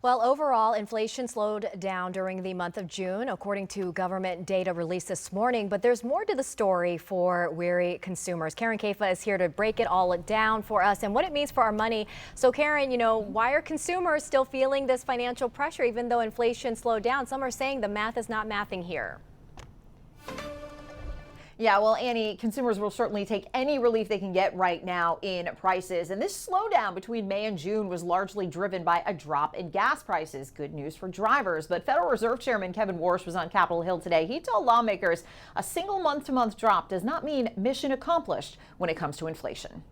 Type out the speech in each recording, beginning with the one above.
Well, overall, inflation slowed down during the month of June, according to government data released this morning. But there's more to the story for weary consumers. Karen Caifa is here to break it all down for us and what it means for our money. So, Karen, why are consumers still feeling this financial pressure even though inflation slowed down? Some are saying the math is not mathing here. Yeah, well, Annie, consumers will certainly take any relief they can get right now in prices. And this slowdown between May and June was largely driven by a drop in gas prices. Good news for drivers. But Federal Reserve Chairman Kevin Warsh was on Capitol Hill today. He told lawmakers a single month-to-month drop does not mean mission accomplished when it comes to inflation.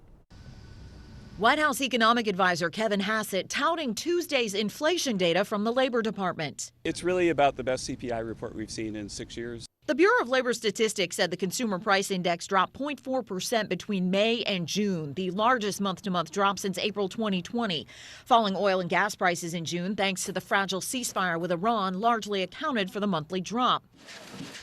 White House economic advisor Kevin Hassett touting Tuesday's inflation data from the Labor Department. It's really about the best CPI report we've seen in 6 years. The Bureau of Labor Statistics said the Consumer Price Index dropped 0.4% between May and June, the largest month-to-month drop since April 2020. Falling oil and gas prices in June, thanks to the fragile ceasefire with Iran, largely accounted for the monthly drop.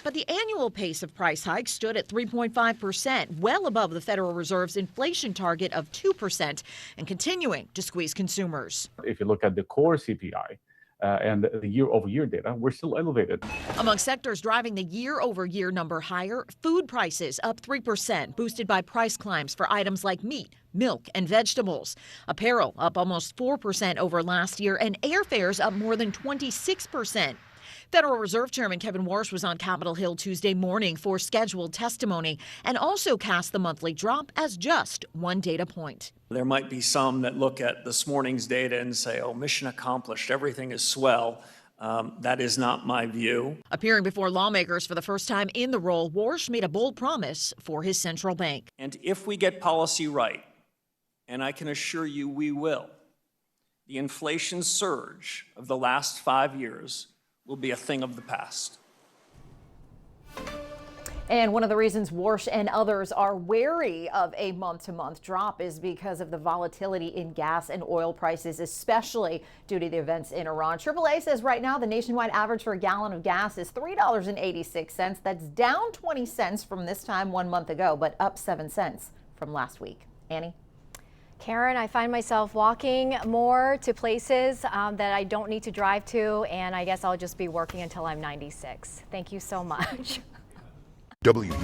But the annual pace of price hikes stood at 3.5%, well above the Federal Reserve's inflation target of 2%, and continuing to squeeze consumers. If you look at the core CPI, and the year-over-year data, we're still elevated. Among sectors driving the year-over-year number higher, food prices up 3%, boosted by price climbs for items like meat, milk, and vegetables. Apparel up almost 4% over last year, and airfares up more than 26%. Federal Reserve Chairman Kevin Warsh was on Capitol Hill Tuesday morning for scheduled testimony and also cast the monthly drop as just one data point. There might be some that look at this morning's data and say, oh, mission accomplished, everything is swell. That is not my view. Appearing before lawmakers for the first time in the role, Warsh made a bold promise for his central bank. And if we get policy right, and I can assure you we will, the inflation surge of the last 5 years will be a thing of the past. And one of the reasons Warsh and others are wary of a month-to-month drop is because of the volatility in gas and oil prices, especially due to the events in Iran. AAA says right now the nationwide average for a gallon of gas is $3.86. That's down 20 cents from this time 1 month ago, but up 7 cents from last week. Annie? Karen, I find myself walking more to places that I don't need to drive to, and I guess I'll just be working until I'm 96. Thank you so much. WUS